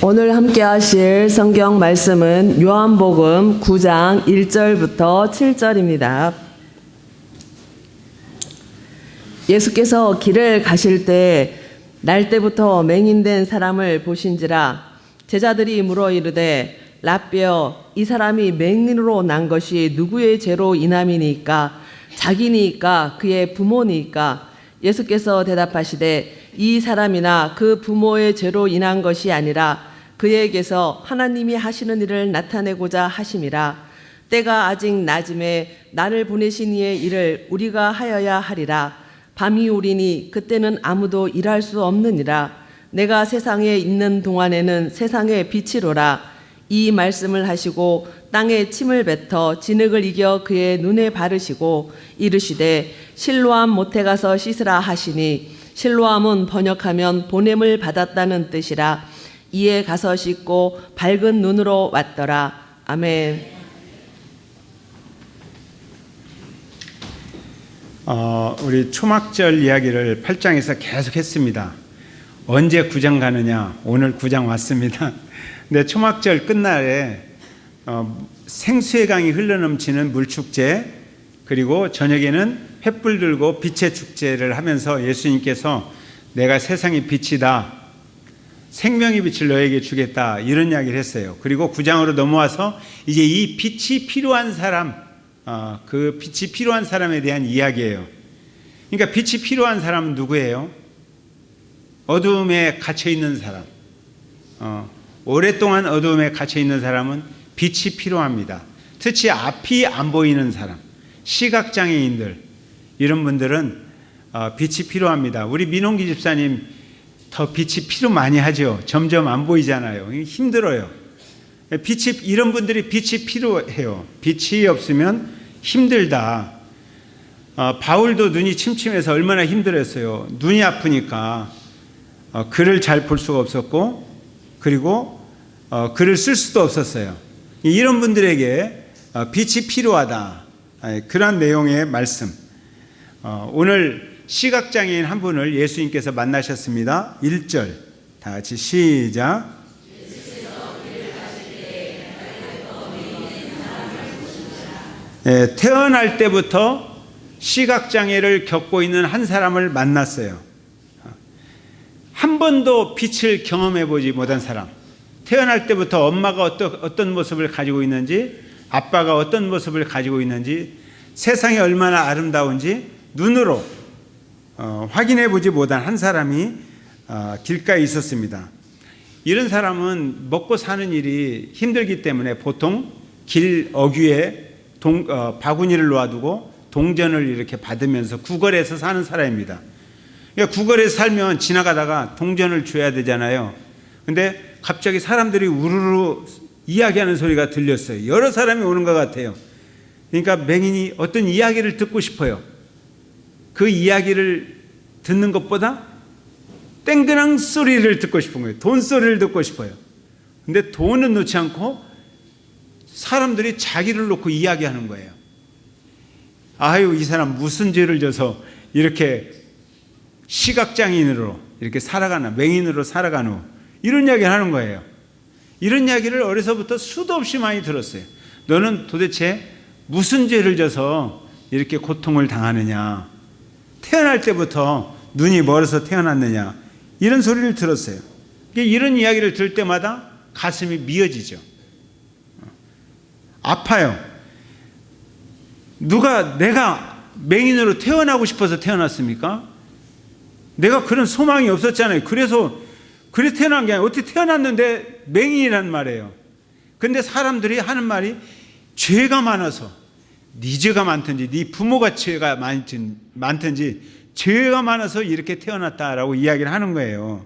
오늘 함께 하실 성경 말씀은 요한복음 9장 1절부터 7절입니다. 예수께서 길을 가실 때 날때부터 맹인된 사람을 보신지라 제자들이 물어 이르되 라삐여 이 사람이 맹인으로 난 것이 누구의 죄로 인함이니까 자기니까 그의 부모니까 예수께서 대답하시되 이 사람이나 그 부모의 죄로 인한 것이 아니라 그에게서 하나님이 하시는 일을 나타내고자 하심이라. 때가 아직 낮음에 나를 보내신 이의 일을 우리가 하여야 하리라. 밤이 오리니 그때는 아무도 일할 수 없느니라. 내가 세상에 있는 동안에는 세상의 빛이로라. 이 말씀을 하시고 땅에 침을 뱉어 진흙을 이겨 그의 눈에 바르시고 이르시되 실로암 못에 가서 씻으라 하시니 실로암은 번역하면 보냄을 받았다는 뜻이라. 이에 가서 씻고 밝은 눈으로 왔더라. 아멘. 우리 초막절 이야기를 8장에서 계속 했습니다. 언제 9장 가느냐? 오늘 9장 왔습니다. 근데 초막절 끝날에 생수의 강이 흘러넘치는 물축제, 그리고 저녁에는 횃불 들고 빛의 축제를 하면서 예수님께서 내가 세상의 빛이다, 생명의 빛을 너에게 주겠다, 이런 이야기를 했어요. 그리고 9장으로 넘어와서 이제 이 빛이 필요한 사람, 그 빛이 필요한 사람에 대한 이야기예요. 그러니까 빛이 필요한 사람은 누구예요? 어두움에 갇혀 있는 사람. 오랫동안 어두움에 갇혀 있는 사람은 빛이 필요합니다. 특히 앞이 안 보이는 사람, 시각장애인들, 이런 분들은 빛이 필요합니다. 우리 민홍기 집사님 더 빛이 필요 많이 하죠. 점점 안 보이잖아요. 힘들어요. 이런 분들이 빛이 필요해요. 빛이 없으면 힘들다. 바울도 눈이 침침해서 얼마나 힘들었어요. 눈이 아프니까 글을 잘 볼 수가 없었고, 그리고 글을 쓸 수도 없었어요. 이런 분들에게 빛이 필요하다. 그런 내용의 말씀. 오늘 시각장애인 한 분을 예수님께서 만나셨습니다. 1절 다 같이 시작. 태어날 때부터 시각장애를 겪고 있는 한 사람을 만났어요. 한 번도 빛을 경험해 보지 못한 사람. 태어날 때부터 엄마가 어떤 모습을 가지고 있는지, 아빠가 어떤 모습을 가지고 있는지, 세상이 얼마나 아름다운지 눈으로 확인해 보지 못한 한 사람이 길가에 있었습니다. 이런 사람은 먹고 사는 일이 힘들기 때문에 보통 길 어귀에 바구니를 놓아두고 동전을 이렇게 받으면서 구걸해서 사는 사람입니다. 그러니까 구걸해서 살면 지나가다가 동전을 줘야 되잖아요. 근데 갑자기 사람들이 우르르 이야기하는 소리가 들렸어요. 여러 사람이 오는 것 같아요. 그러니까 맹인이 어떤 이야기를 듣고 싶어요. 그 이야기를 듣는 것보다 땡그랑 소리를 듣고 싶은 거예요. 돈 소리를 듣고 싶어요. 근데 돈은 놓지 않고 사람들이 자기를 놓고 이야기하는 거예요. 아유, 이 사람 무슨 죄를 져서 이렇게 시각장애인으로 이렇게 살아가나, 맹인으로 살아가노, 이런 이야기를 하는 거예요. 이런 이야기를 어려서부터 수도 없이 많이 들었어요. 너는 도대체 무슨 죄를 져서 이렇게 고통을 당하느냐, 태어날 때부터 눈이 멀어서 태어났느냐, 이런 소리를 들었어요. 이런 이야기를 들을 때마다 가슴이 미어지죠. 아파요. 내가 맹인으로 태어나고 싶어서 태어났습니까? 내가 그런 소망이 없었잖아요. 그래서 태어난 게 아니라 어떻게 태어났는데 맹인이란 말이에요. 근데 사람들이 하는 말이 죄가 많아서, 네 죄가 많든지 네 부모가 죄가 많든지 죄가 많아서 이렇게 태어났다라고 이야기를 하는 거예요.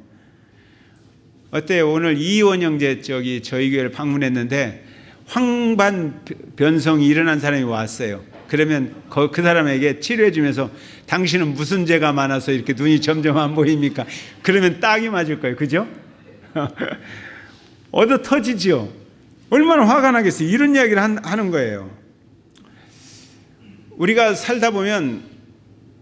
어때요? 오늘 이원 형제 저희 교회를 방문했는데 황반 변성이 일어난 사람이 왔어요. 그러면 그 사람에게 치료해 주면서 당신은 무슨 죄가 많아서 이렇게 눈이 점점 안 보입니까? 그러면 딱이 맞을 거예요. 그죠? 얻어 터지죠. 얼마나 화가 나겠어요. 이런 이야기를 하는 거예요. 우리가 살다 보면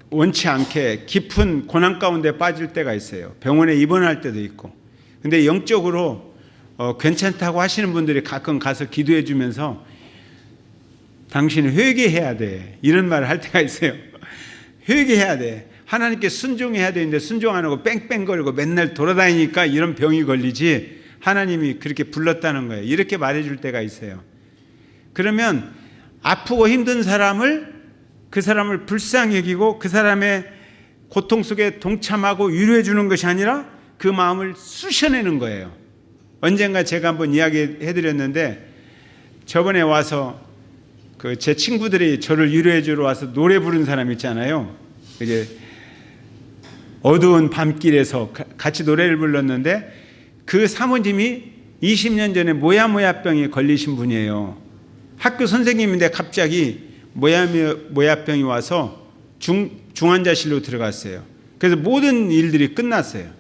원치 않게 깊은 고난 가운데 빠질 때가 있어요. 병원에 입원할 때도 있고. 근데 영적으로 괜찮다고 하시는 분들이 가끔 가서 기도해 주면서 당신은 회개해야 돼, 이런 말을 할 때가 있어요. 회개해야 돼, 하나님께 순종해야 되는데 순종 안 하고 뺑뺑거리고 맨날 돌아다니니까 이런 병이 걸리지 하나님이 그렇게 불렀다는 거예요. 이렇게 말해줄 때가 있어요. 그러면 아프고 힘든 사람을, 그 사람을 불쌍히 여기고 그 사람의 고통 속에 동참하고 위로해 주는 것이 아니라 그 마음을 쑤셔내는 거예요. 언젠가 제가 한번 이야기해 드렸는데, 저번에 와서 제 친구들이 저를 위로해 주러 와서 노래 부른 사람 있잖아요. 이제 어두운 밤길에서 같이 노래를 불렀는데, 그 사모님이 20년 전에 모야모야병에 걸리신 분이에요. 학교 선생님인데 갑자기 모야모야병이 와서 중환자실로 들어갔어요. 그래서 모든 일들이 끝났어요.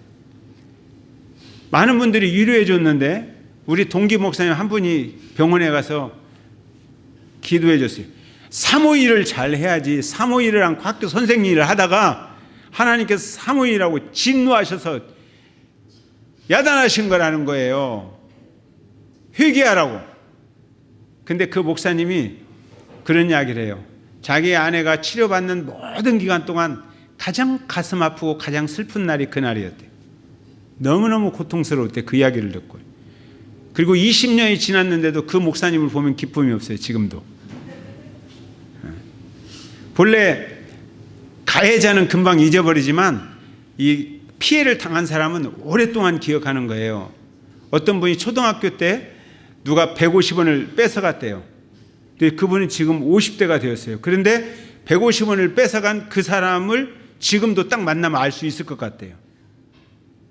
많은 분들이 위로해 줬는데 우리 동기 목사님 한 분이 병원에 가서 기도해 줬어요. 사모일을 잘 해야지, 사모일을 않고 학교 선생님 일을 하다가 하나님께서 사모일이라고 진노하셔서 야단하신 거라는 거예요. 회개하라고. 근데 그 목사님이 그런 이야기를 해요. 자기 아내가 치료받는 모든 기간 동안 가장 가슴 아프고 가장 슬픈 날이 그날이었대요. 너무너무 고통스러울 때 그 이야기를 듣고. 그리고 20년이 지났는데도 그 목사님을 보면 기쁨이 없어요. 지금도. 본래 가해자는 금방 잊어버리지만 이 피해를 당한 사람은 오랫동안 기억하는 거예요. 어떤 분이 초등학교 때 누가 150원을 뺏어갔대요. 근데 그분이 지금 50대가 되었어요. 그런데 150원을 뺏어간 그 사람을 지금도 딱 만나면 알 수 있을 것 같대요.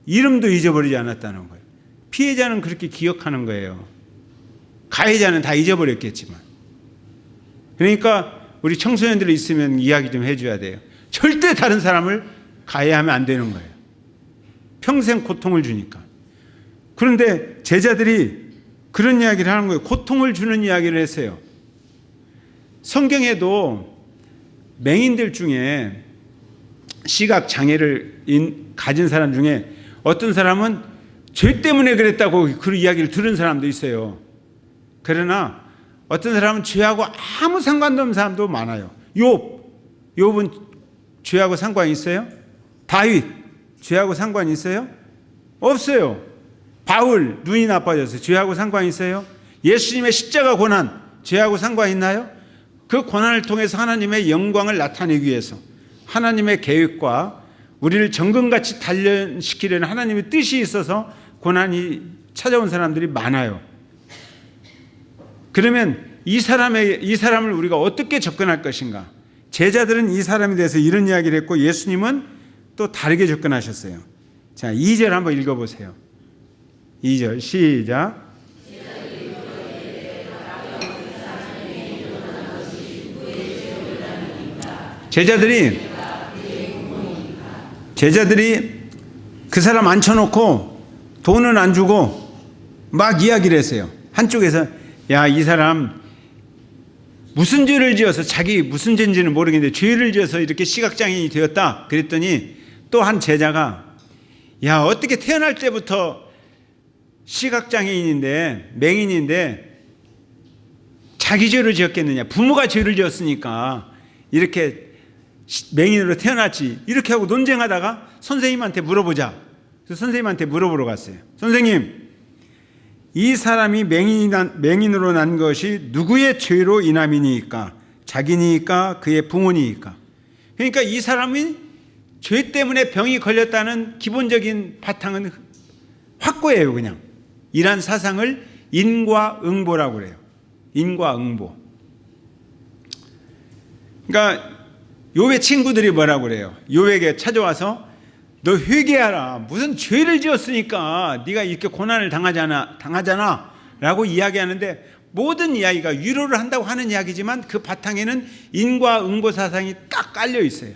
이름도 잊어버리지 않았다는 거예요. 피해자는 그렇게 기억하는 거예요. 가해자는 다 잊어버렸겠지만. 그러니까 우리 청소년들이 있으면 이야기 좀 해줘야 돼요. 절대 다른 사람을 가해하면 안 되는 거예요. 평생 고통을 주니까. 그런데 제자들이 그런 이야기를 하는 거예요. 고통을 주는 이야기를 했어요. 성경에도 맹인들 중에, 시각 장애를 가진 사람 중에 어떤 사람은 죄 때문에 그랬다고 그런 이야기를 들은 사람도 있어요. 그러나 어떤 사람은 죄하고 아무 상관도 없는 사람도 많아요. 욥은 죄하고 상관이 있어요? 다윗 죄하고 상관이 있어요? 없어요. 바울 눈이 나빠져서 죄하고 상관이 있어요? 예수님의 십자가 고난 죄하고 상관이 있나요? 그 고난을 통해서 하나님의 영광을 나타내기 위해서 하나님의 계획과 우리를 정금같이 단련시키려는 하나님의 뜻이 있어서 고난이 찾아온 사람들이 많아요. 그러면 이 사람을 우리가 어떻게 접근할 것인가? 제자들은 이 사람에 대해서 이런 이야기를 했고 예수님은 또 다르게 접근하셨어요. 자, 2절 한번 읽어보세요. 2절 시작. 제자들이 그 사람 앉혀놓고 돈은 안 주고 막 이야기를 했어요. 한쪽에서 야, 이 사람 무슨 죄를 지어서, 자기 무슨 죄인지는 모르겠는데 죄를 지어서 이렇게 시각장애인이 되었다 그랬더니 또 한 제자가 야, 어떻게 태어날 때부터 시각장애인인데, 맹인인데 자기 죄를 지었겠느냐, 부모가 죄를 지었으니까 이렇게 맹인으로 태어났지, 이렇게 하고 논쟁하다가 선생님한테 물어보자. 그래서 선생님한테 물어보러 갔어요. 선생님, 이 사람이 맹인으로 난 것이 누구의 죄로 인함이니까? 자기니까 그의 부모니까? 그러니까 이 사람이 죄 때문에 병이 걸렸다는 기본적인 바탕은 확고해요. 그냥 이란 사상을 인과응보라고 그래요. 인과응보. 그러니까 욥의 친구들이 뭐라고 그래요? 욥에게 찾아와서 너 회개하라. 무슨 죄를 지었으니까 네가 이렇게 고난을 당하잖아 라고 이야기하는데, 모든 이야기가 위로를 한다고 하는 이야기지만 그 바탕에는 인과응보 사상이 딱 깔려 있어요.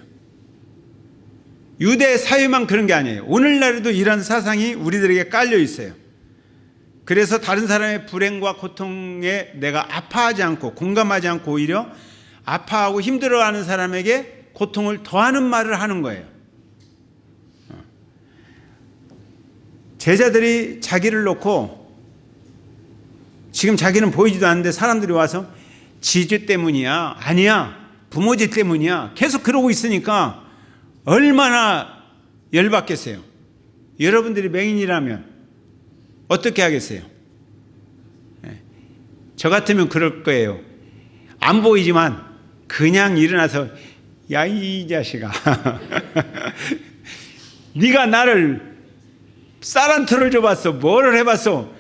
유대 사회만 그런 게 아니에요. 오늘날에도 이런 사상이 우리들에게 깔려 있어요. 그래서 다른 사람의 불행과 고통에 내가 아파하지 않고 공감하지 않고 오히려 아파하고 힘들어하는 사람에게 고통을 더하는 말을 하는 거예요. 제자들이 자기를 놓고 지금 자기는 보이지도 않는데 사람들이 와서 지죄 때문이야, 아니야, 부모죄 때문이야, 계속 그러고 있으니까 얼마나 열받겠어요. 여러분들이 맹인이라면 어떻게 하겠어요? 저 같으면 그럴 거예요. 안 보이지만 그냥 일어나서 야, 이 자식아 네가 나를 쌀 한 톨을 줘봤어, 뭐를 해봤어,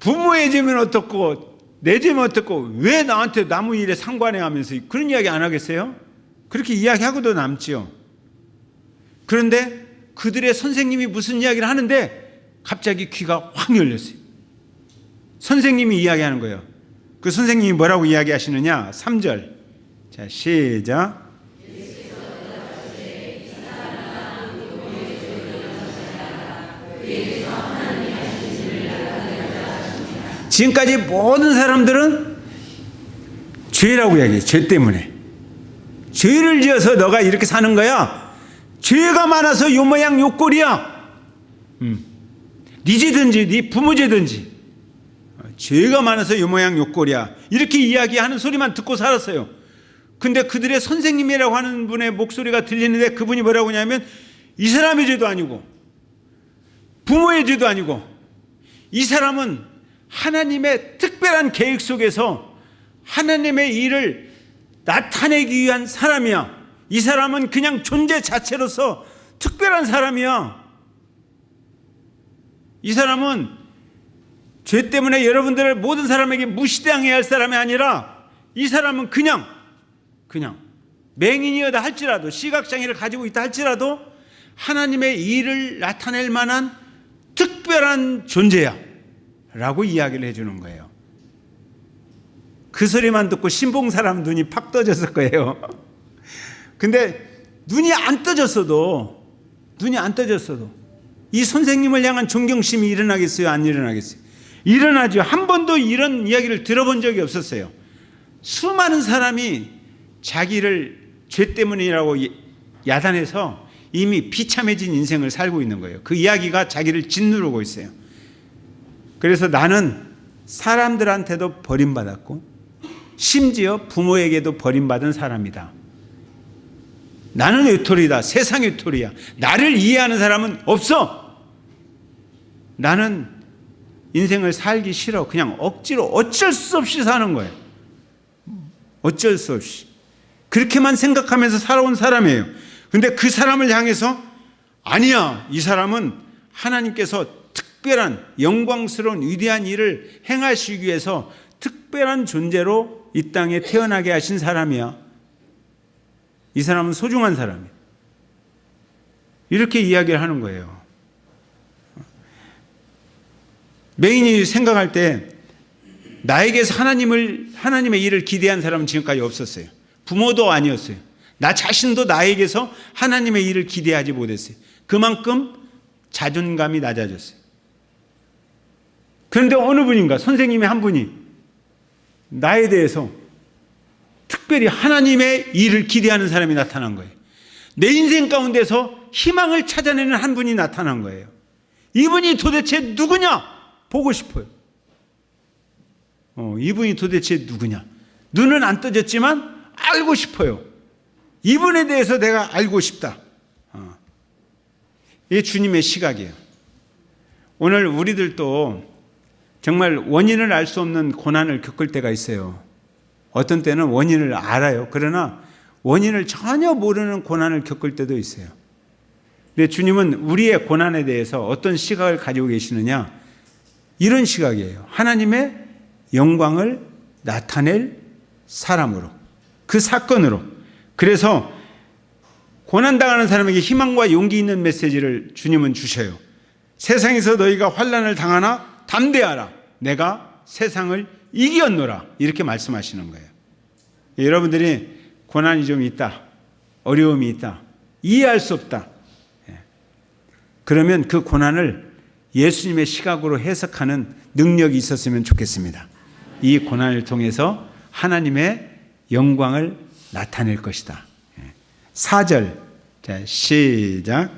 부모의 죄면 어떻고 내 죄면 어떻고 왜 나한테 남의 일에 상관해 하면서 그런 이야기 안 하겠어요? 그렇게 이야기하고도 남지요. 그런데 그들의 선생님이 무슨 이야기를 하는데 갑자기 귀가 확 열렸어요. 선생님이 이야기하는 거예요. 그 선생님이 뭐라고 이야기하시느냐? 3절. 자, 시작. 지금까지 모든 사람들은 죄라고 이야기해요. 죄 때문에. 죄를 지어서 너가 이렇게 사는 거야. 죄가 많아서 요 모양 요 꼴이야. 네 죄든지 네 부모 죄든지 죄가 많아서 요 모양 요 꼴이야. 이렇게 이야기하는 소리만 듣고 살았어요. 근데 그들의 선생님이라고 하는 분의 목소리가 들리는데 그분이 뭐라고 하냐면 이 사람의 죄도 아니고 부모의 죄도 아니고 이 사람은 하나님의 특별한 계획 속에서 하나님의 일을 나타내기 위한 사람이야. 이 사람은 그냥 존재 자체로서 특별한 사람이야. 이 사람은 죄 때문에 여러분들 모든 사람에게 무시당해야 할 사람이 아니라 이 사람은 그냥 맹인이어다 할지라도 시각장애를 가지고 있다 할지라도 하나님의 일을 나타낼 만한 특별한 존재야 라고 이야기를 해주는 거예요. 그 소리만 듣고 신봉 사람 눈이 팍 떠졌을 거예요. 근데 눈이 안 떠졌어도 이 선생님을 향한 존경심이 일어나겠어요? 안 일어나겠어요? 일어나죠. 한 번도 이런 이야기를 들어본 적이 없었어요. 수많은 사람이 자기를 죄 때문이라고 야단해서 이미 비참해진 인생을 살고 있는 거예요. 그 이야기가 자기를 짓누르고 있어요. 그래서 나는 사람들한테도 버림받았고 심지어 부모에게도 버림받은 사람이다. 나는 외톨이다. 세상 외톨이야. 나를 이해하는 사람은 없어. 나는 인생을 살기 싫어. 그냥 억지로 어쩔 수 없이 사는 거예요. 어쩔 수 없이. 그렇게만 생각하면서 살아온 사람이에요. 근데 그 사람을 향해서 아니야. 이 사람은 하나님께서 특별한 영광스러운 위대한 일을 행하시기 위해서 특별한 존재로 이 땅에 태어나게 하신 사람이야. 이 사람은 소중한 사람이야. 이렇게 이야기를 하는 거예요. 맹인이 생각할 때 나에게서 하나님의 일을 기대한 사람은 지금까지 없었어요. 부모도 아니었어요. 나 자신도 나에게서 하나님의 일을 기대하지 못했어요. 그만큼 자존감이 낮아졌어요. 그런데 어느 분인가, 선생님의 한 분이 나에 대해서 특별히 하나님의 일을 기대하는 사람이 나타난 거예요. 내 인생 가운데서 희망을 찾아내는 한 분이 나타난 거예요. 이분이 도대체 누구냐? 보고 싶어요. 이분이 도대체 누구냐? 눈은 안 떠졌지만 알고 싶어요. 이분에 대해서 내가 알고 싶다. 이게 주님의 시각이에요. 오늘 우리들도 정말 원인을 알 수 없는 고난을 겪을 때가 있어요. 어떤 때는 원인을 알아요. 그러나 원인을 전혀 모르는 고난을 겪을 때도 있어요. 근데 주님은 우리의 고난에 대해서 어떤 시각을 가지고 계시느냐? 이런 시각이에요. 하나님의 영광을 나타낼 사람으로, 그 사건으로. 그래서 고난당하는 사람에게 희망과 용기 있는 메시지를 주님은 주셔요. 세상에서 너희가 환난을 당하나 담대하라. 내가 세상을 이겼노라. 이렇게 말씀하시는 거예요. 여러분들이 고난이 좀 있다, 어려움이 있다, 이해할 수 없다, 그러면 그 고난을 예수님의 시각으로 해석하는 능력이 있었으면 좋겠습니다. 이 고난을 통해서 하나님의 영광을 나타낼 것이다. 4절. 자, 시작.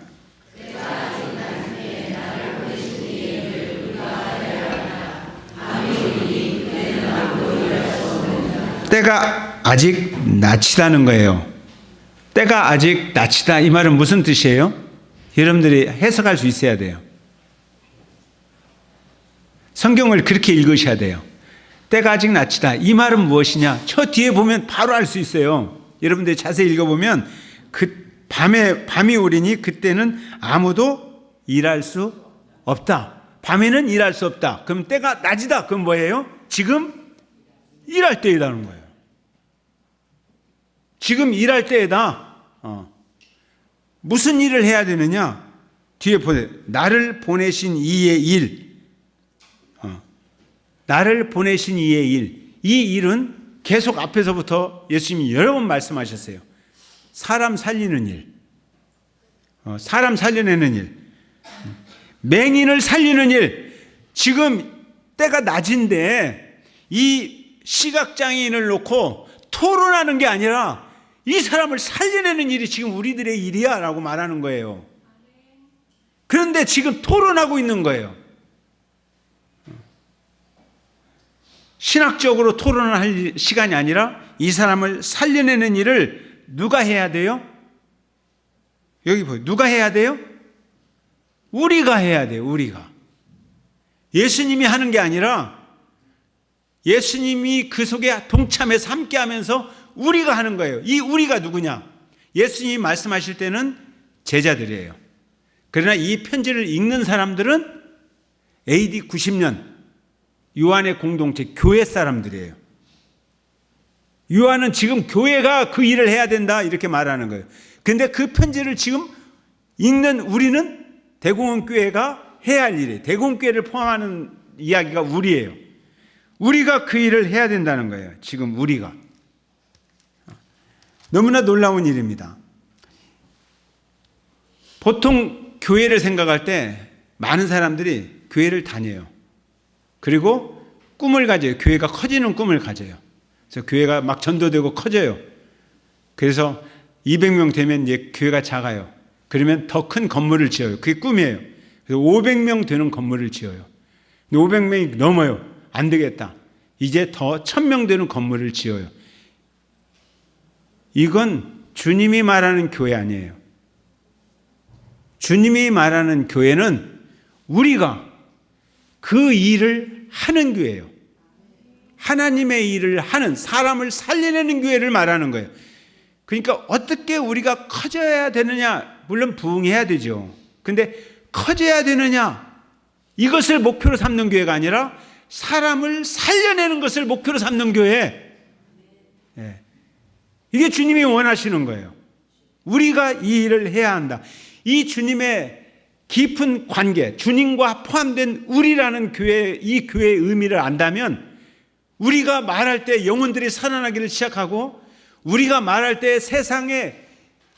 때가 아직 낯이다는 거예요. 때가 아직 낯이다. 이 말은 무슨 뜻이에요? 여러분들이 해석할 수 있어야 돼요. 성경을 그렇게 읽으셔야 돼요. 때가 아직 낯이다. 이 말은 무엇이냐? 저 뒤에 보면 바로 알 수 있어요. 여러분들이 자세히 읽어보면 밤이 오리니 그때는 아무도 일할 수 없다. 밤에는 일할 수 없다. 그럼 때가 낮이다. 그럼 뭐예요? 지금 일할 때이다는 거예요. 지금 일할 때에다. 무슨 일을 해야 되느냐? 뒤에 보세요. 나를 보내신 이의 일. 나를 보내신 이의 일. 이 일은 계속 앞에서부터 예수님이 여러 번 말씀하셨어요. 사람 살리는 일. 사람 살려내는 일. 맹인을 살리는 일. 지금 때가 낮인데 이 시각장애인을 놓고 토론하는 게 아니라 이 사람을 살려내는 일이 지금 우리들의 일이야 라고 말하는 거예요. 그런데 지금 토론하고 있는 거예요. 신학적으로 토론을 할 시간이 아니라 이 사람을 살려내는 일을 누가 해야 돼요? 여기 보여요. 누가 해야 돼요? 우리가 해야 돼요. 우리가. 예수님이 하는 게 아니라 예수님이 그 속에 동참해서 함께하면서 우리가 하는 거예요. 이 우리가 누구냐? 예수님이 말씀하실 때는 제자들이에요. 그러나 이 편지를 읽는 사람들은 AD 90년 요한의 공동체 교회 사람들이에요. 요한은 지금 교회가 그 일을 해야 된다 이렇게 말하는 거예요. 근데 그 편지를 지금 읽는 우리는 대공원교회가 해야 할 일이에요. 대공원교회를 포함하는 이야기가 우리예요. 우리가 그 일을 해야 된다는 거예요. 지금 우리가. 너무나 놀라운 일입니다. 보통 교회를 생각할 때 많은 사람들이 교회를 다녀요. 그리고 꿈을 가져요. 교회가 커지는 꿈을 가져요. 그래서 교회가 막 전도되고 커져요. 그래서 200명 되면 이제 교회가 작아요. 그러면 더 큰 건물을 지어요. 그게 꿈이에요. 그래서 500명 되는 건물을 지어요. 근데 500명이 넘어요. 안 되겠다. 이제 더 1000명 되는 건물을 지어요. 이건 주님이 말하는 교회 아니에요. 주님이 말하는 교회는 우리가 그 일을 하는 교회예요. 하나님의 일을 하는, 사람을 살려내는 교회를 말하는 거예요. 그러니까 어떻게 우리가 커져야 되느냐? 물론 부흥해야 되죠. 근데 커져야 되느냐? 이것을 목표로 삼는 교회가 아니라 사람을 살려내는 것을 목표로 삼는 교회. 이게 주님이 원하시는 거예요. 우리가 이 일을 해야 한다. 이 주님의 깊은 관계, 주님과 포함된 우리라는 교회, 이 교회의 의미를 안다면 우리가 말할 때 영혼들이 살아나기를 시작하고 우리가 말할 때 세상에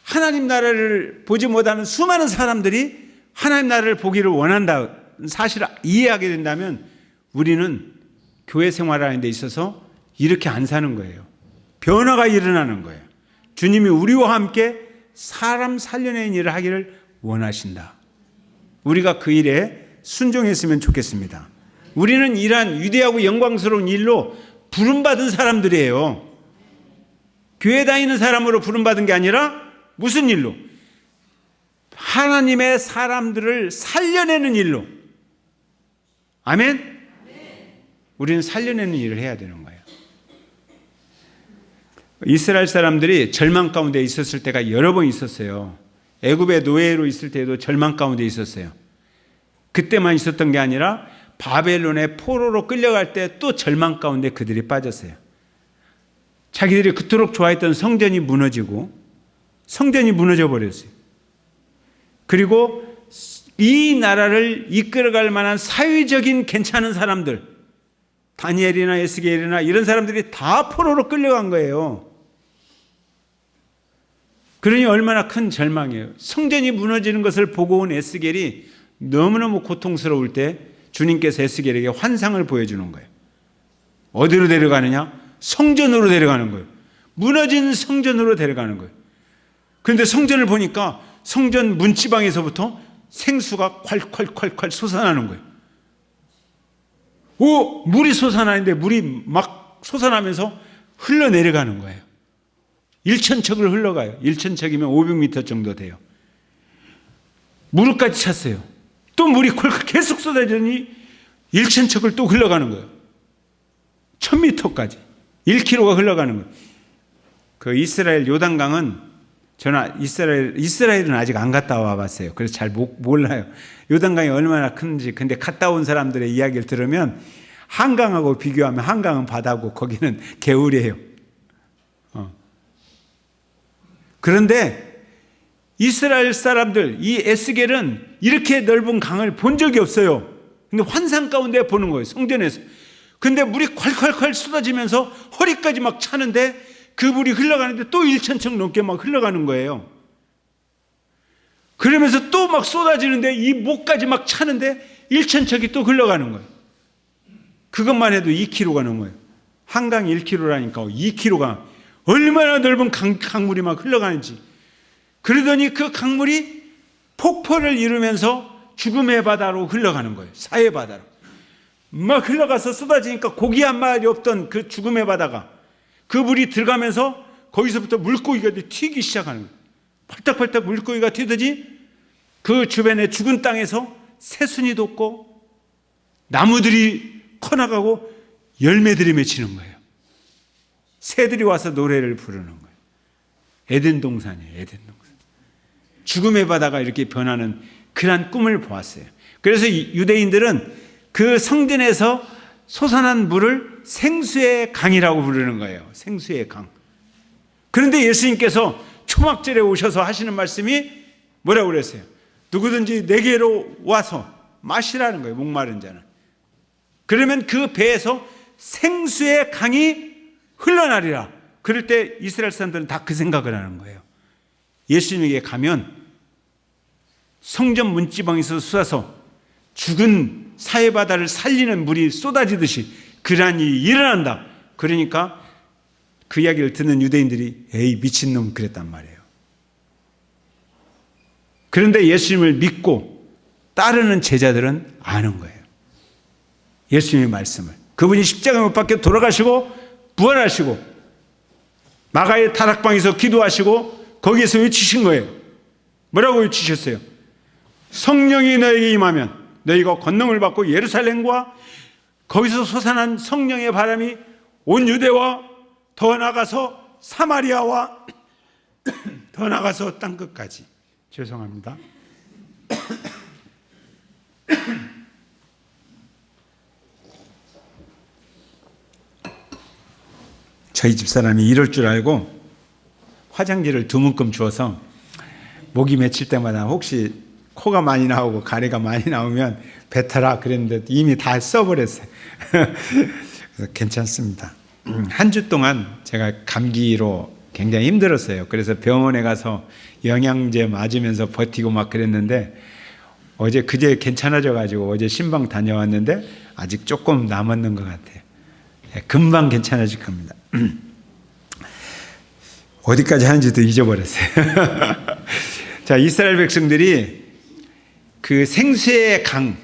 하나님 나라를 보지 못하는 수많은 사람들이 하나님 나라를 보기를 원한다 사실을 이해하게 된다면 우리는 교회 생활하는 데 있어서 이렇게 안 사는 거예요. 변화가 일어나는 거예요. 주님이 우리와 함께 사람 살려내는 일을 하기를 원하신다. 우리가 그 일에 순종했으면 좋겠습니다. 우리는 이러한 위대하고 영광스러운 일로 부름받은 사람들이에요. 교회 다니는 사람으로 부름받은 게 아니라 무슨 일로? 하나님의 사람들을 살려내는 일로. 아멘? 우리는 살려내는 일을 해야 되는 거예요. 이스라엘 사람들이 절망 가운데 있었을 때가 여러 번 있었어요. 애굽의 노예로 있을 때도 절망 가운데 있었어요. 그때만 있었던 게 아니라 바벨론의 포로로 끌려갈 때 또 절망 가운데 그들이 빠졌어요. 자기들이 그토록 좋아했던 성전이 무너지고 성전이 무너져 버렸어요. 그리고 이 나라를 이끌어갈 만한 사회적인 괜찮은 사람들, 다니엘이나 에스겔이나 이런 사람들이 다 포로로 끌려간 거예요. 그러니 얼마나 큰 절망이에요. 성전이 무너지는 것을 보고 온 에스겔이 너무너무 고통스러울 때 주님께서 에스겔에게 환상을 보여주는 거예요. 어디로 데려가느냐? 성전으로 데려가는 거예요. 무너진 성전으로 데려가는 거예요. 그런데 성전을 보니까 성전 문지방에서부터 생수가 콸콸콸콸 솟아나는 거예요. 물이 솟아나는데 물이 막 솟아나면서 흘러내려가는 거예요. 1,000척을 흘러가요. 1,000척이면 500m 정도 돼요. 무릎까지 찼어요. 또 물이 콜콜 계속 쏟아지니 1,000척을 또 흘러가는 거예요. 1,000m까지 1km가 흘러가는 거예요. 그 이스라엘 요단강은 저는 이스라엘은 아직 안 갔다 와봤어요. 그래서 잘 몰라요. 요단강이 얼마나 큰지. 근데 갔다 온 사람들의 이야기를 들으면 한강하고 비교하면 한강은 바다고 거기는 개울이에요. 그런데 이스라엘 사람들, 이 에스겔은 이렇게 넓은 강을 본 적이 없어요. 근데 환상 가운데 보는 거예요. 성전에서. 근데 물이 콸콸콸 쏟아지면서 허리까지 막 차는데 그 물이 흘러가는데 또 1,000척 넘게 막 흘러가는 거예요. 그러면서 또 막 쏟아지는데 이 목까지 막 차는데 1,000척이 또 흘러가는 거예요. 그것만 해도 2km가 넘어요. 한강이 1km라니까 2km가 얼마나 넓은 강물이 막 흘러가는지. 그러더니 그 강물이 폭포를 이루면서 죽음의 바다로 흘러가는 거예요. 사해 바다로. 막 흘러가서 쏟아지니까 고기 한 마리 없던 그 죽음의 바다가 그 물이 들어가면서 거기서부터 물고기가 튀기 시작하는 거예요. 팔딱팔딱 물고기가 튀듯이 그 주변에 죽은 땅에서 새순이 돋고 나무들이 커나가고 열매들이 맺히는 거예요. 새들이 와서 노래를 부르는 거예요. 에덴 동산이에요. 에덴 동산. 죽음의 바다가 이렇게 변하는 그런 꿈을 보았어요. 그래서 유대인들은 그 성전에서 솟아난 물을 생수의 강이라고 부르는 거예요. 생수의 강. 그런데 예수님께서 초막절에 오셔서 하시는 말씀이 뭐라고 그랬어요? 누구든지 내게로 와서 마시라는 거예요. 목마른 자는. 그러면 그 배에서 생수의 강이 흘러나리라. 그럴 때 이스라엘 사람들은 다 그 생각을 하는 거예요. 예수님에게 가면 성전 문지방에서 쏟아서 죽은 사해바다를 살리는 물이 쏟아지듯이 그러한 일이 일어난다. 그러니까 그 이야기를 듣는 유대인들이 에이 미친놈 그랬단 말이에요. 그런데 예수님을 믿고 따르는 제자들은 아는 거예요. 예수님의 말씀을. 그분이 십자가 못 박혀 돌아가시고 부활하시고 마가의 다락방에서 기도하시고 거기에서 외치신 거예요. 뭐라고 외치셨어요? 성령이 너에게 임하면 너희가 권능을 받고 예루살렘과 거기서 솟아난 성령의 바람이 온 유대와 더 나가서 사마리아와 더 나가서 땅끝까지. 죄송합니다. 저희 집사람이 이럴 줄 알고 화장지를 2문금 주어서 목이 맺힐 때마다 혹시 코가 많이 나오고 가래가 많이 나오면 뱉어라 그랬는데 이미 다 써버렸어요. 그래서 괜찮습니다. 한 주 동안 제가 감기로 굉장히 힘들었어요. 그래서 병원에 가서 영양제 맞으면서 버티고 막 그랬는데 그제 괜찮아져가지고 어제 신방 다녀왔는데 아직 조금 남았는 것 같아요. 금방 괜찮아질 겁니다. 어디까지 하는지도 잊어버렸어요. 자, 이스라엘 백성들이 그 생수의 강,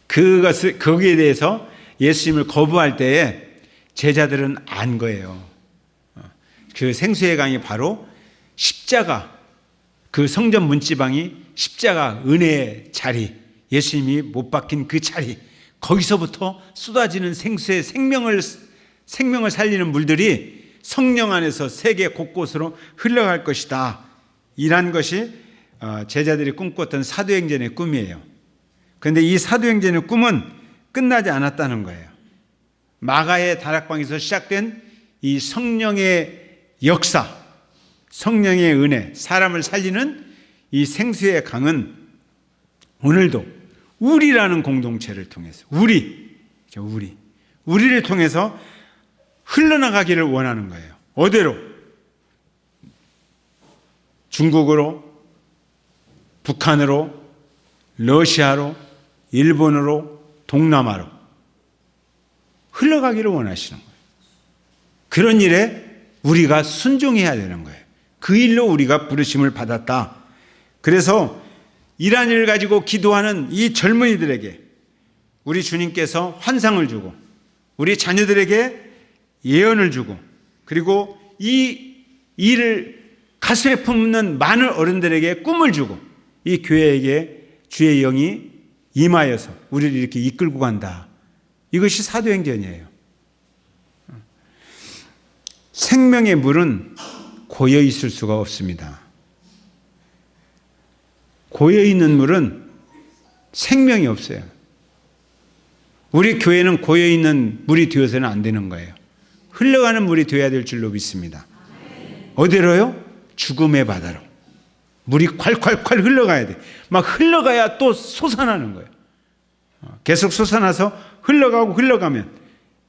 거기에 대해서 예수님을 거부할 때에 제자들은 안 거예요. 그 생수의 강이 바로 십자가, 그 성전 문지방이 십자가 은혜의 자리, 예수님이 못 박힌 그 자리, 거기서부터 쏟아지는 생수의 생명을 살리는 물들이 성령 안에서 세계 곳곳으로 흘러갈 것이다. 이란 것이 제자들이 꿈꿨던 사도행전의 꿈이에요. 그런데 이 사도행전의 꿈은 끝나지 않았다는 거예요. 마가의 다락방에서 시작된 이 성령의 역사, 성령의 은혜, 사람을 살리는 이 생수의 강은 오늘도 우리라는 공동체를 통해서 우리를 통해서 흘러나가기를 원하는 거예요. 어디로? 중국으로, 북한으로, 러시아로, 일본으로, 동남아로 흘러가기를 원하시는 거예요. 그런 일에 우리가 순종해야 되는 거예요. 그 일로 우리가 부르심을 받았다. 그래서 이러한 일을 가지고 기도하는 이 젊은이들에게 우리 주님께서 환상을 주고 우리 자녀들에게 예언을 주고 그리고 이 일을 가슴에 품는 많은 어른들에게 꿈을 주고 이 교회에게 주의 영이 임하여서 우리를 이렇게 이끌고 간다. 이것이 사도행전이에요. 생명의 물은 고여 있을 수가 없습니다. 고여 있는 물은 생명이 없어요. 우리 교회는 고여 있는 물이 되어서는 안 되는 거예요. 흘러가는 물이 되어야 될 줄로 믿습니다. 어디로요? 죽음의 바다로. 물이 콸콸콸 흘러가야 돼. 막 흘러가야 또 솟아나는 거예요. 계속 솟아나서 흘러가고 흘러가면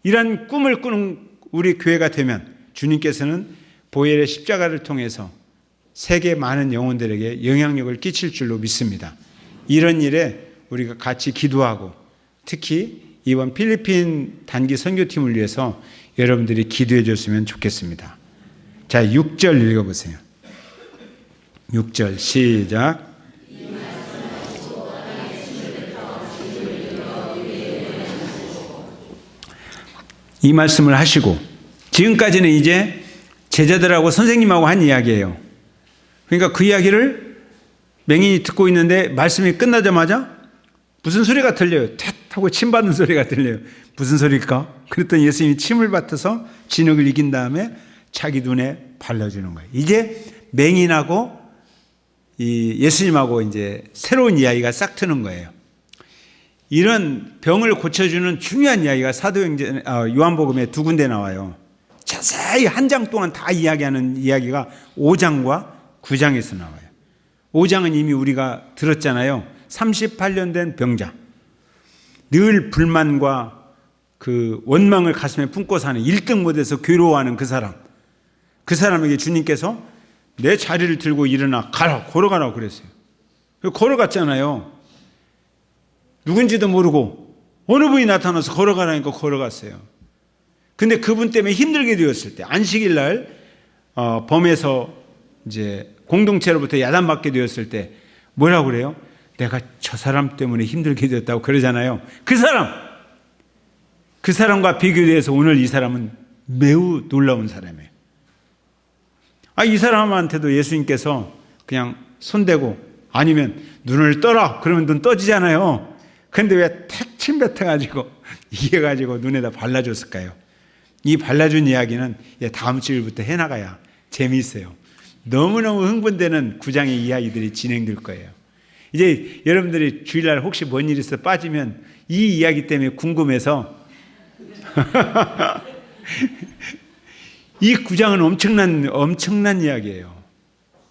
이런 꿈을 꾸는 우리 교회가 되면 주님께서는 보혈의 십자가를 통해서 세계 많은 영혼들에게 영향력을 끼칠 줄로 믿습니다. 이런 일에 우리가 같이 기도하고 특히 이번 필리핀 단기 선교팀을 위해서 여러분들이 기도해 줬으면 좋겠습니다. 자, 6절 읽어보세요. 6절 시작. 이 말씀을 하시고 지금까지는 이제 제자들하고 선생님하고 한 이야기예요. 그러니까 그 이야기를 맹인이 듣고 있는데 말씀이 끝나자마자 무슨 소리가 들려요. 텟 하고 침 받는 소리가 들려요. 무슨 소리일까? 그랬더니 예수님이 침을 뱉어서 진흙을 이긴 다음에 자기 눈에 발라주는 거예요. 이제 맹인하고 이 예수님하고 이제 새로운 이야기가 싹 트는 거예요. 이런 병을 고쳐주는 중요한 이야기가 사도행전 요한복음에 두 군데 나와요. 자세히 한 장 동안 다 이야기하는 이야기가 5장과 9장에서 나와요. 5장은 이미 우리가 들었잖아요. 38년 된 병자, 늘 불만과 그 원망을 가슴에 품고 사는 1등 못해서 괴로워하는 그 사람에게 주님께서 내 자리를 들고 일어나 가라, 걸어가라고 그랬어요. 걸어갔잖아요. 누군지도 모르고 어느 분이 나타나서 걸어가라니까 걸어갔어요. 근데 그분 때문에 힘들게 되었을 때, 안식일 날 범에서 이제 공동체로부터 야단받게 되었을 때 뭐라고 그래요? 내가 저 사람 때문에 힘들게 되었다고 그러잖아요. 그 사람과 비교해서 오늘 이 사람은 매우 놀라운 사람이에요. 이 사람한테도 예수님께서 그냥 손대고 아니면 눈을 떠라 그러면 눈 떠지잖아요. 근데 왜 택침 뱉어가지고 이겨가지고 눈에다 발라줬을까요? 이 발라준 이야기는 다음 주일부터 해나가야 재미있어요. 너무너무 흥분되는 9장의 이야기들이 진행될 거예요. 이제 여러분들이 주일날 혹시 뭔 일 있어 빠지면 이 이야기 때문에 궁금해서 이 9장은 엄청난 이야기예요.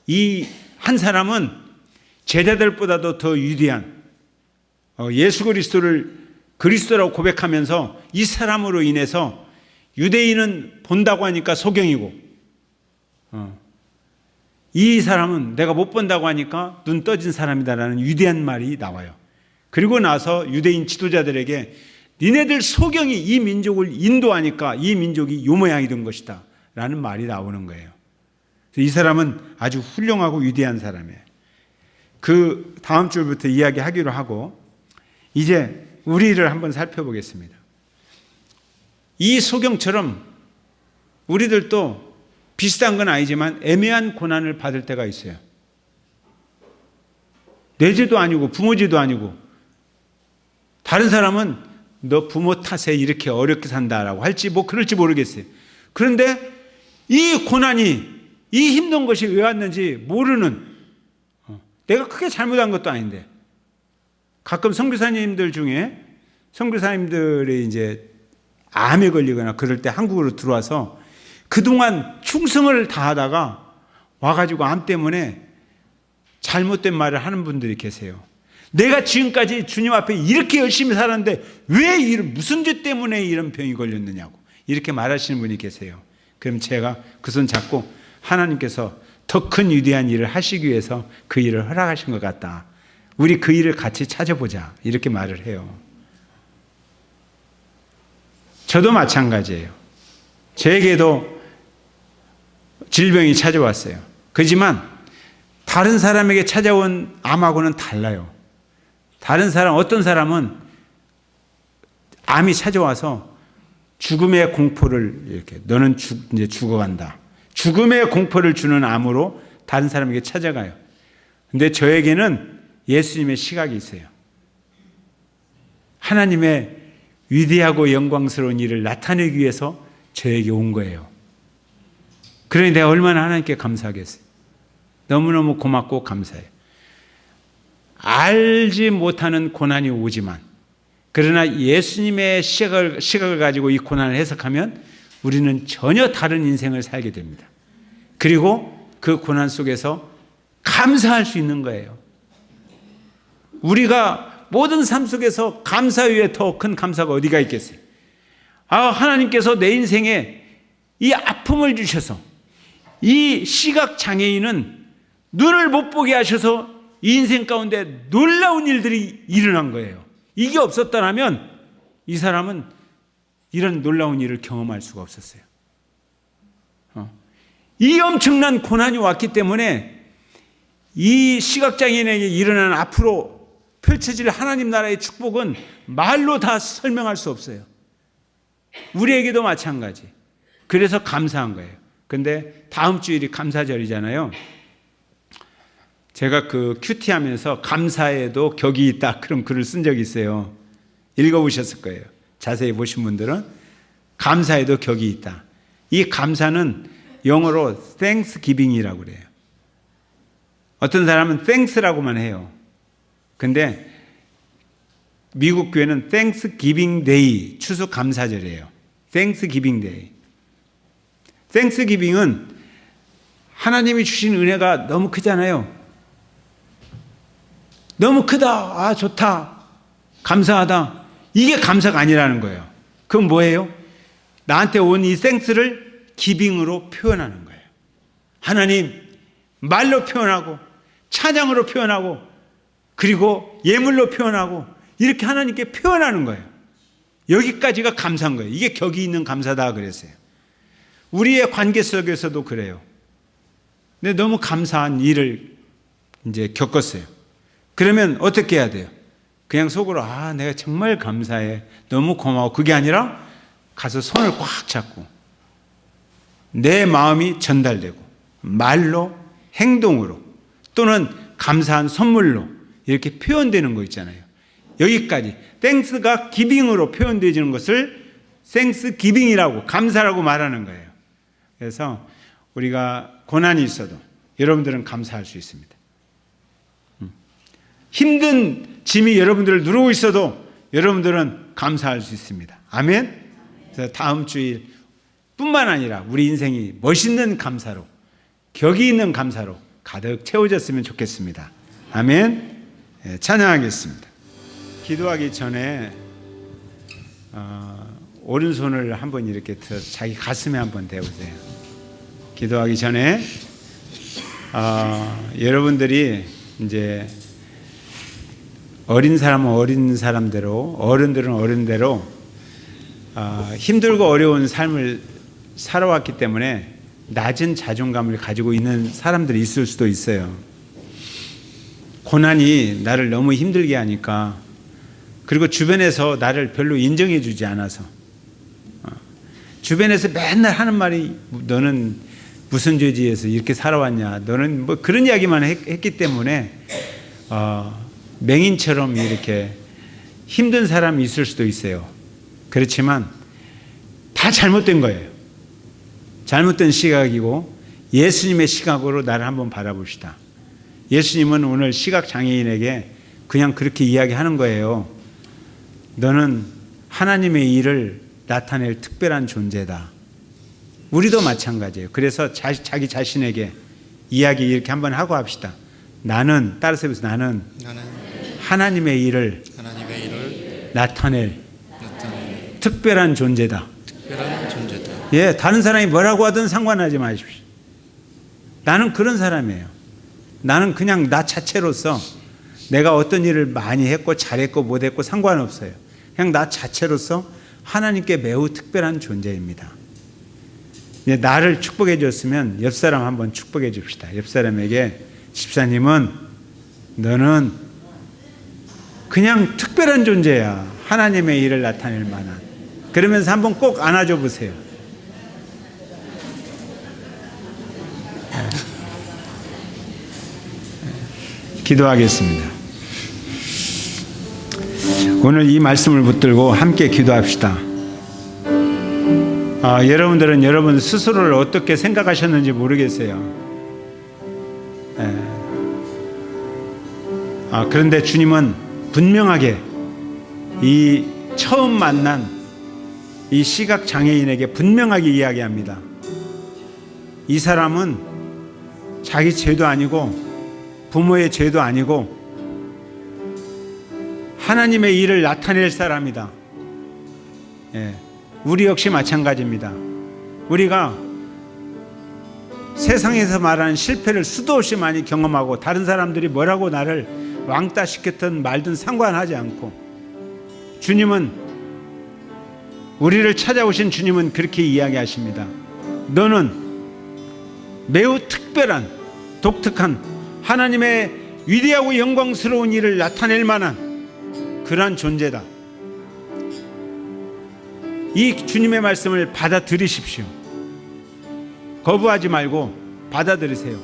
이 한 사람은 제자들보다도 더 위대한 예수 그리스도를 그리스도라고 고백하면서 이 사람으로 인해서 유대인은 본다고 하니까 소경이고 이 사람은 내가 못 본다고 하니까 눈 떠진 사람이다라는 위대한 말이 나와요. 그리고 나서 유대인 지도자들에게 니네들 소경이 이 민족을 인도하니까 이 민족이 요 모양이 된 것이다 라는 말이 나오는 거예요. 이 사람은 아주 훌륭하고 위대한 사람이에요. 그 다음 주부터 이야기하기로 하고 이제 우리를 한번 살펴보겠습니다. 이 소경처럼 우리들도 비슷한 건 아니지만 애매한 고난을 받을 때가 있어요. 내 죄도 아니고 부모 죄도 아니고 다른 사람은 너 부모 탓에 이렇게 어렵게 산다라고 할지 뭐 그럴지 모르겠어요. 그런데 이 고난이 이 힘든 것이 왜 왔는지 모르는 내가 크게 잘못한 것도 아닌데 가끔 선교사님들 중에 선교사님들이 이제 암에 걸리거나 그럴 때 한국으로 들어와서 그동안 충성을 다하다가 와가지고 암 때문에 잘못된 말을 하는 분들이 계세요. 내가 지금까지 주님 앞에 이렇게 열심히 살았는데 왜 무슨 죄 때문에 이런 병이 걸렸느냐고 이렇게 말하시는 분이 계세요. 그럼 제가 그 손 잡고 하나님께서 더 큰 위대한 일을 하시기 위해서 그 일을 허락하신 것 같다. 우리 그 일을 같이 찾아보자. 이렇게 말을 해요. 저도 마찬가지예요. 저에게도 질병이 찾아왔어요. 그렇지만 다른 사람에게 찾아온 암하고는 달라요. 어떤 사람은 암이 찾아와서 죽음의 공포를 이렇게 너는 이제 죽어간다. 죽음의 공포를 주는 암으로 다른 사람에게 찾아가요. 근데 저에게는 예수님의 시각이 있어요. 하나님의 위대하고 영광스러운 일을 나타내기 위해서 저에게 온 거예요. 그러니 내가 얼마나 하나님께 감사하겠어요. 너무너무 고맙고 감사해요. 알지 못하는 고난이 오지만 그러나 예수님의 시각을 가지고 이 고난을 해석하면 우리는 전혀 다른 인생을 살게 됩니다. 그리고 그 고난 속에서 감사할 수 있는 거예요. 우리가 모든 삶 속에서 감사 위에 더 큰 감사가 어디가 있겠어요? 하나님께서 내 인생에 이 아픔을 주셔서 이 시각 장애인은 눈을 못 보게 하셔서 이 인생 가운데 놀라운 일들이 일어난 거예요. 이게 없었다면 이 사람은 이런 놀라운 일을 경험할 수가 없었어요. 이 엄청난 고난이 왔기 때문에 이 시각장애인에게 일어나는 앞으로 펼쳐질 하나님 나라의 축복은 말로 다 설명할 수 없어요. 우리에게도 마찬가지. 그래서 감사한 거예요. 근데 다음 주일이 감사절이잖아요. 제가 그 큐티 하면서 감사에도 격이 있다 그런 글을 쓴 적이 있어요. 읽어보셨을 거예요. 자세히 보신 분들은 감사에도 격이 있다. 이 감사는 영어로 thanksgiving이라고 그래요. 어떤 사람은 thanks라고만 해요. 근데 미국 교회는 Thanksgiving Day, 추수 감사절이에요. Thanksgiving Day. Thanksgiving은 하나님이 주신 은혜가 너무 크잖아요. 너무 크다. 좋다. 감사하다. 이게 감사가 아니라는 거예요. 그건 뭐예요? 나한테 온 이 thanks를 giving으로 표현하는 거예요. 하나님, 말로 표현하고 찬양으로 표현하고 그리고 예물로 표현하고 이렇게 하나님께 표현하는 거예요. 여기까지가 감사한 거예요. 이게 격이 있는 감사다 그랬어요. 우리의 관계 속에서도 그래요. 근데 너무 감사한 일을 이제 겪었어요. 그러면 어떻게 해야 돼요? 그냥 속으로 내가 정말 감사해. 너무 고마워. 그게 아니라 가서 손을 꽉 잡고 내 마음이 전달되고 말로 행동으로 또는 감사한 선물로 이렇게 표현되는 거 있잖아요. 여기까지 땡스가 기빙으로 표현되어지는 것을 땡스 기빙이라고 감사라고 말하는 거예요. 그래서 우리가 고난이 있어도 여러분들은 감사할 수 있습니다. 힘든 짐이 여러분들을 누르고 있어도 여러분들은 감사할 수 있습니다. 아멘. 그래서 다음 주일 뿐만 아니라 우리 인생이 멋있는 감사로 격이 있는 감사로 가득 채워졌으면 좋겠습니다. 아멘. 찬양하겠습니다. 기도하기 전에 오른손을 한번 이렇게 들어서 자기 가슴에 한번 대보세요. 기도하기 전에 여러분들이 이제 어린 사람은 어린 사람대로 어른들은 어른대로 힘들고 어려운 삶을 살아왔기 때문에 낮은 자존감을 가지고 있는 사람들이 있을 수도 있어요. 고난이 나를 너무 힘들게 하니까 그리고 주변에서 나를 별로 인정해 주지 않아서 주변에서 맨날 하는 말이 너는 무슨 죄지에서 이렇게 살아왔냐 너는 뭐 그런 이야기만 했기 때문에 맹인처럼 이렇게 힘든 사람이 있을 수도 있어요. 그렇지만 다 잘못된 거예요. 잘못된 시각이고 예수님의 시각으로 나를 한번 바라봅시다. 예수님은 오늘 시각장애인에게 그냥 그렇게 이야기하는 거예요. 너는 하나님의 일을 나타낼 특별한 존재다. 우리도 마찬가지예요. 그래서 자기 자신에게 이야기 이렇게 한번 하고 합시다. 나는 따라서 해보세요. 나는 하나님의 일을 나타낼 특별한 존재다. 예, 다른 사람이 뭐라고 하든 상관하지 마십시오. 나는 그런 사람이에요. 나는 그냥 나 자체로서 내가 어떤 일을 많이 했고 잘했고 못했고 상관없어요. 그냥 나 자체로서 하나님께 매우 특별한 존재입니다. 나를 축복해 줬으면 옆 사람 한번 축복해 줍시다. 옆 사람에게 집사님은 너는 그냥 특별한 존재야. 하나님의 일을 나타낼 만한 그러면서 한번 꼭 안아줘 보세요. 기도하겠습니다. 오늘 이 말씀을 붙들고 함께 기도합시다. 여러분들은 여러분 스스로를 어떻게 생각하셨는지 모르겠어요. 그런데 주님은 분명하게 이 처음 만난 이 시각 장애인에게 분명하게 이야기합니다. 이 사람은 자기 죄도 아니고 부모의 죄도 아니고 하나님의 일을 나타낼 사람이다. 우리 역시 마찬가지입니다. 우리가 세상에서 말하는 실패를 수도 없이 많이 경험하고 다른 사람들이 뭐라고 나를 왕따 시켰든 말든 상관하지 않고 주님은 우리를 찾아오신 주님은 그렇게 이야기하십니다. 너는 매우 특별한 독특한 하나님의 위대하고 영광스러운 일을 나타낼 만한 그러한 존재다. 이 주님의 말씀을 받아들이십시오. 거부하지 말고 받아들이세요.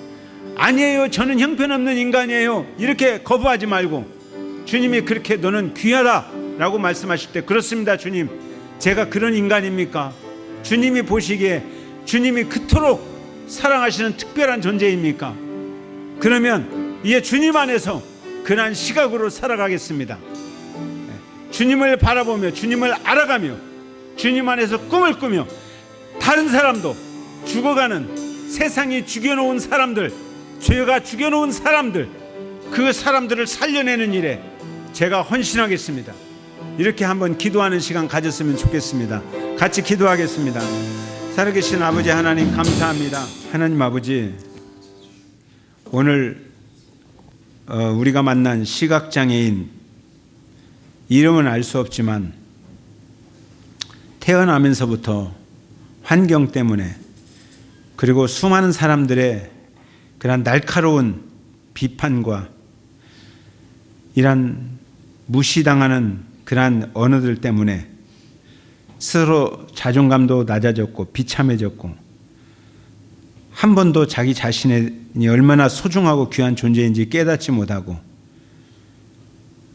아니에요, 저는 형편없는 인간이에요, 이렇게 거부하지 말고 주님이 그렇게 너는 귀하다 라고 말씀하실 때 그렇습니다 주님, 제가 그런 인간입니까? 주님이 보시기에 주님이 그토록 사랑하시는 특별한 존재입니까? 그러면 이제 주님 안에서 그러한 시각으로 살아가겠습니다. 주님을 바라보며 주님을 알아가며 주님 안에서 꿈을 꾸며 다른 사람도 죽어가는 세상이 죽여놓은 사람들, 죄가 죽여놓은 사람들, 그 사람들을 살려내는 일에 제가 헌신하겠습니다. 이렇게 한번 기도하는 시간 가졌으면 좋겠습니다. 같이 기도하겠습니다. 살아계신 아버지 하나님 감사합니다. 하나님 아버지, 오늘 우리가 만난 시각장애인, 이름은 알 수 없지만 태어나면서부터 환경 때문에 그리고 수많은 사람들의 그런 날카로운 비판과 이런 무시당하는 그러한 언어들 때문에 스스로 자존감도 낮아졌고 비참해졌고 한 번도 자기 자신이 얼마나 소중하고 귀한 존재인지 깨닫지 못하고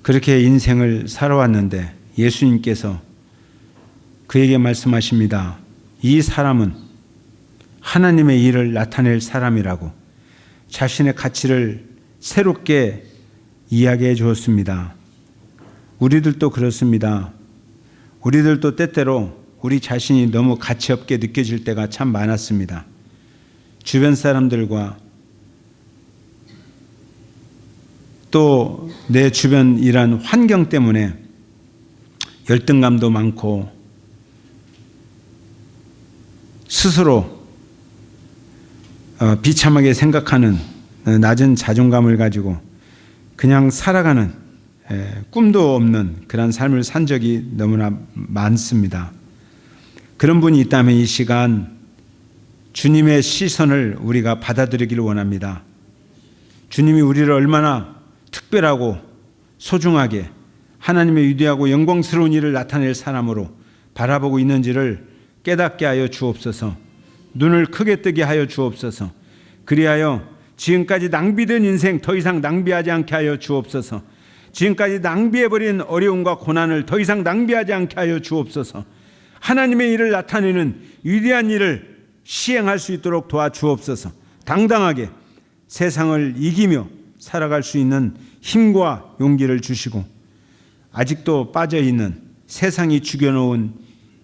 그렇게 인생을 살아왔는데 예수님께서 그에게 말씀하십니다. 이 사람은 하나님의 일을 나타낼 사람이라고 자신의 가치를 새롭게 이야기해 주었습니다. 우리들도 그렇습니다. 우리들도 때때로 우리 자신이 너무 가치 없게 느껴질 때가 참 많았습니다. 주변 사람들과 또 내 주변 이런 환경 때문에 열등감도 많고 스스로 비참하게 생각하는 낮은 자존감을 가지고 그냥 살아가는 꿈도 없는 그런 삶을 산 적이 너무나 많습니다. 그런 분이 있다면 이 시간 주님의 시선을 우리가 받아들이기를 원합니다. 주님이 우리를 얼마나 특별하고 소중하게 하나님의 위대하고 영광스러운 일을 나타낼 사람으로 바라보고 있는지를 깨닫게 하여 주옵소서. 눈을 크게 뜨게 하여 주옵소서. 그리하여 지금까지 낭비된 인생 더 이상 낭비하지 않게 하여 주옵소서. 지금까지 낭비해버린 어려움과 고난을 더 이상 낭비하지 않게 하여 주옵소서. 하나님의 일을 나타내는 위대한 일을 시행할 수 있도록 도와주옵소서. 당당하게 세상을 이기며 살아갈 수 있는 힘과 용기를 주시고 아직도 빠져있는 세상이 죽여놓은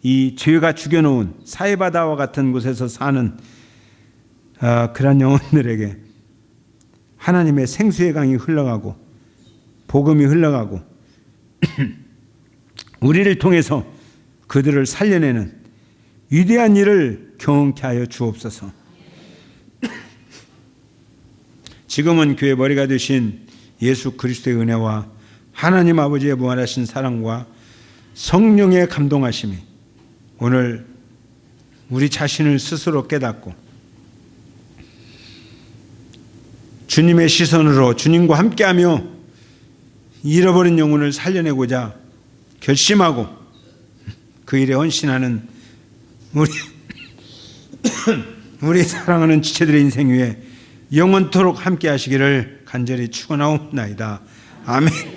이 죄가 죽여놓은 사해바다와 같은 곳에서 사는 그런 영혼들에게 하나님의 생수의 강이 흘러가고 복음이 흘러가고 우리를 통해서 그들을 살려내는 위대한 일을 경험케 하여 주옵소서. 지금은 교회 머리가 되신 예수 그리스도의 은혜와 하나님 아버지의 무한하신 사랑과 성령의 감동하심이 오늘 우리 자신을 스스로 깨닫고 주님의 시선으로 주님과 함께하며 잃어버린 영혼을 살려내고자 결심하고 그 일에 헌신하는 우리 사랑하는 지체들의 인생 위에 영원토록 함께 하시기를 간절히 축원하옵나이다. 아멘.